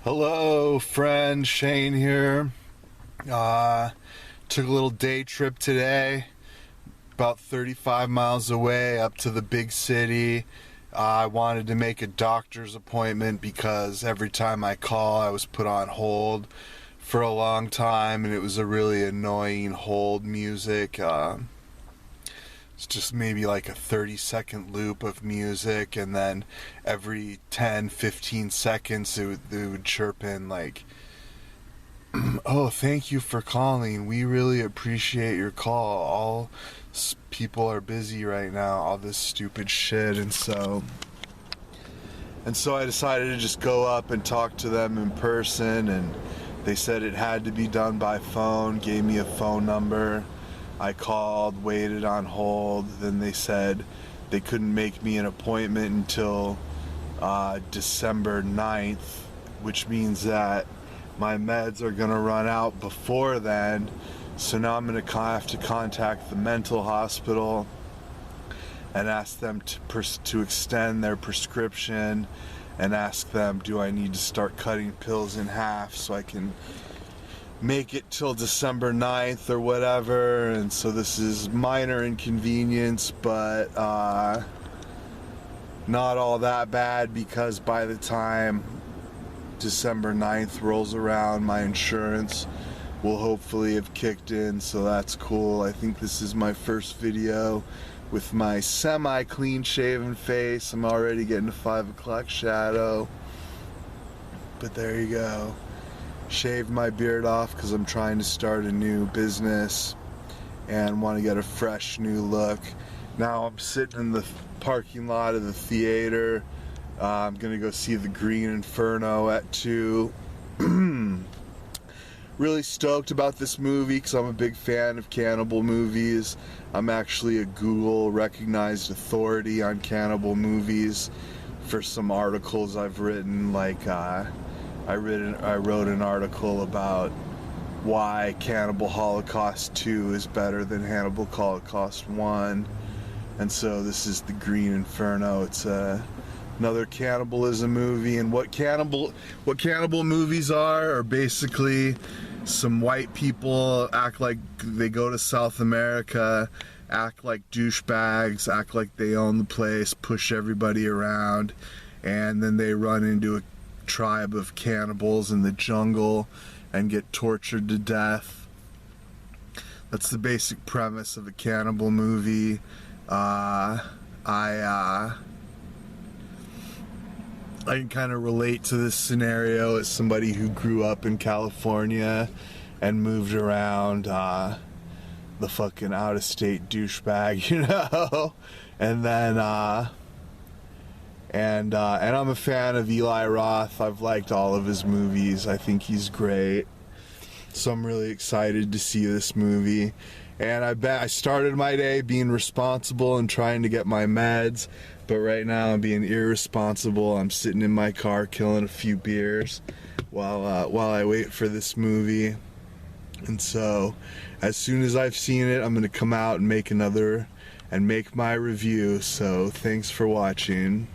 Hello, friend. Shane here. Took a little day trip today, about 35 miles away up to the big city. I wanted to make a doctor's appointment because every time I call, I was put on hold for a long time, and it was a really annoying hold music. It's just maybe like a 30-second loop of music, and then every 10-15 seconds it would chirp in like, oh, thank you for calling, we really appreciate your call, all people are busy right now, all this stupid shit. And so I decided to just go up and talk to them in person, and they said it had to be done by phone, gave me a phone number. I called, waited on hold, then they said they couldn't make me an appointment until December 9th, which means that my meds are going to run out before then. So now I'm going to have to contact the mental hospital and ask them to extend their prescription, and ask them, do I need to start cutting pills in half so I can make it till December 9th or whatever. And so this is minor inconvenience, but not all that bad, because by the time December 9th rolls around, my insurance will hopefully have kicked in, so that's cool. I think this is my first video with my semi-clean shaven face. I'm already getting a 5 o'clock shadow, but there you go. Shaved my beard off because I'm trying to start a new business and want to get a fresh new look. Now I'm sitting in the parking lot of the theater. I'm gonna go see the Green Inferno at 2. Really stoked about this movie because I'm a big fan of cannibal movies. I'm actually a Google recognized authority on cannibal movies for some articles I've written, like I wrote an article about why Cannibal Holocaust 2 is better than Cannibal Holocaust 1. And so this is the Green Inferno. It's another cannibalism movie. And what cannibal movies are basically some white people act like they go to South America, act like douchebags, act like they own the place, push everybody around, and then they run into a tribe of cannibals in the jungle and get tortured to death. That's the basic premise of a cannibal movie. I can kind of relate to this scenario as somebody who grew up in California and moved around, the fucking out-of-state douchebag, you know? And then and I'm a fan of Eli Roth. I've liked all of his movies. I think he's great. So I'm really excited to see this movie. And I started my day being responsible and trying to get my meds, but right now I'm being irresponsible. I'm sitting in my car killing a few beers while I wait for this movie. And so as soon as I've seen it, I'm going to come out and make my review. So thanks for watching.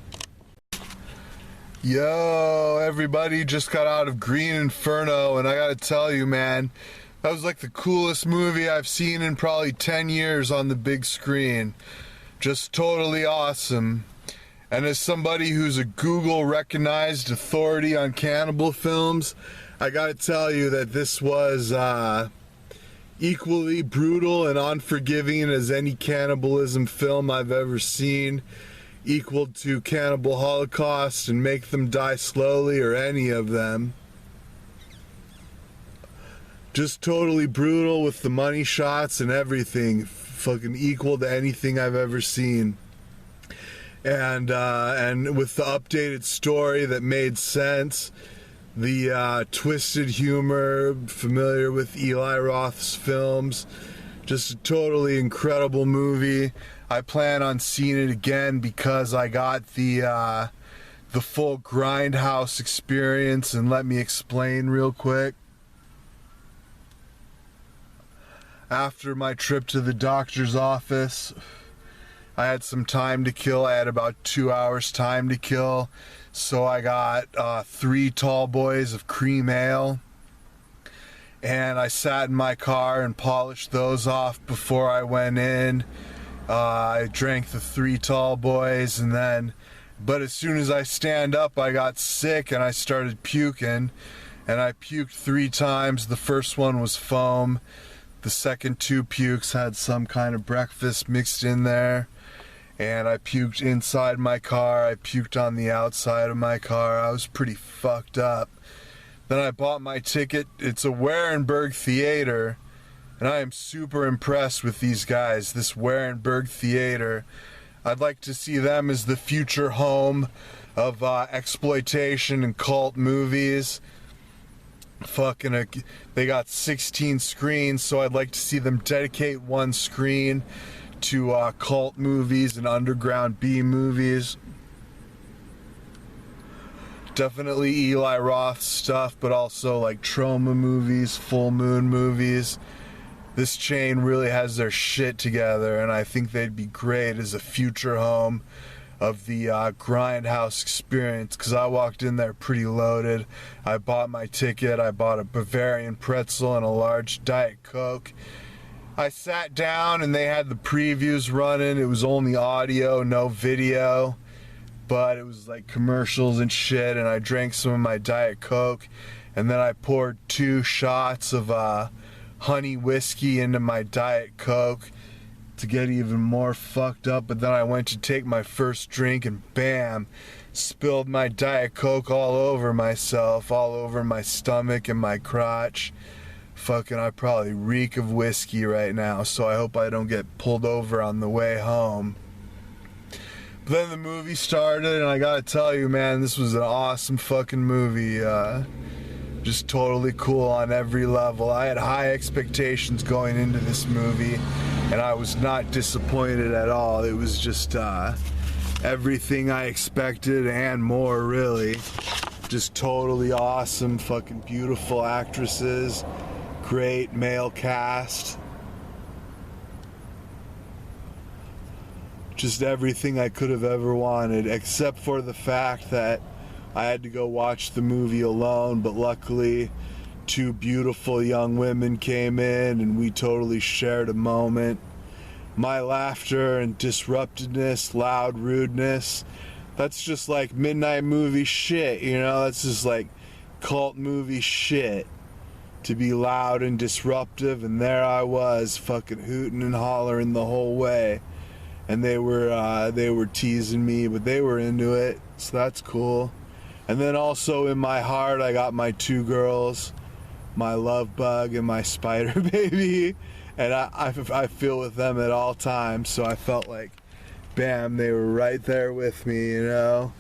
Yo, everybody, just got out of Green Inferno, and I gotta tell you, man, that was like the coolest movie I've seen in probably 10 years on the big screen. Just totally awesome. And as somebody who's a Google recognized authority on cannibal films, I gotta tell you that this was equally brutal and unforgiving as any cannibalism film I've ever seen. Equal to Cannibal Holocaust and Make Them Die Slowly, or any of them. Just totally brutal with the money shots and everything. Fucking equal to anything I've ever seen. And with the updated story that made sense, the twisted humor, familiar with Eli Roth's films. Just a totally incredible movie. I plan on seeing it again because I got the full Grindhouse experience, and let me explain real quick. After my trip to the doctor's office, I had some time to kill. I had about 2 hours time to kill. So I got 3 tall boys of cream ale, and I sat in my car and polished those off before I went in. I drank the 3 tall boys, but as soon as I stand up, I got sick and I started puking, and I puked 3 times. The first one was foam. The second 2 pukes had some kind of breakfast mixed in there, and I puked inside my car. I puked on the outside of my car. I was pretty fucked up. Then I bought my ticket. It's a Warenberg Theater, and I am super impressed with these guys. This Warenberg Theater, I'd like to see them as the future home of exploitation and cult movies. They got 16 screens, so I'd like to see them dedicate 1 screen to cult movies and underground B movies. Definitely Eli Roth stuff, but also like Trauma movies, Full Moon movies. This chain really has their shit together, and I think they'd be great as a future home of the Grindhouse experience, because I walked in there pretty loaded. I bought my ticket. I bought a Bavarian pretzel and a large Diet Coke. I sat down and they had the previews running. It was only audio, no video, but it was like commercials and shit, and I drank some of my Diet Coke, and then I poured 2 shots of honey whiskey into my Diet Coke to get even more fucked up. But then I went to take my first drink and bam, spilled my Diet Coke all over myself, all over my stomach and my crotch. I probably reek of whiskey right now, so I hope I don't get pulled over on the way home. But then the movie started, and I gotta tell you, man, this was an awesome fucking movie. Just totally cool on every level. I had high expectations going into this movie, and I was not disappointed at all. It was just everything I expected and more, really. Just totally awesome, fucking beautiful actresses, great male cast. Just everything I could have ever wanted, except for the fact that I had to go watch the movie alone, but luckily 2 beautiful young women came in and we totally shared a moment. My laughter and disruptedness, loud rudeness, that's just like midnight movie shit, you know? That's just like cult movie shit. To be loud and disruptive, and there I was, fucking hooting and hollering the whole way. And they were teasing me, but they were into it, so that's cool. And then also in my heart, I got my 2 girls, my love bug and my spider baby, and I feel with them at all times. So I felt like, bam, they were right there with me, you know.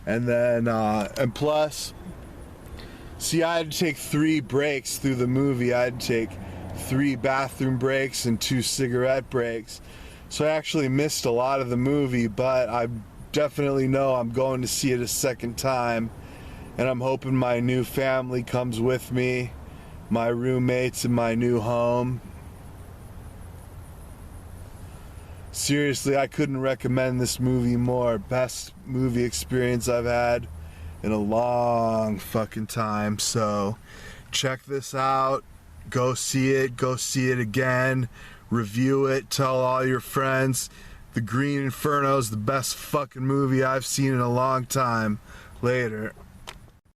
And then and plus, see, I had to take 3 breaks through the movie. I had to take 3 bathroom breaks and 2 cigarette breaks. So I actually missed a lot of the movie, but I definitely know I'm going to see it a second time. And I'm hoping my new family comes with me, my roommates in my new home. Seriously, I couldn't recommend this movie more. Best movie experience I've had in a long fucking time. So check this out. Go see it again. Review it. Tell all your friends. The Green Inferno is the best fucking movie I've seen in a long time. Later.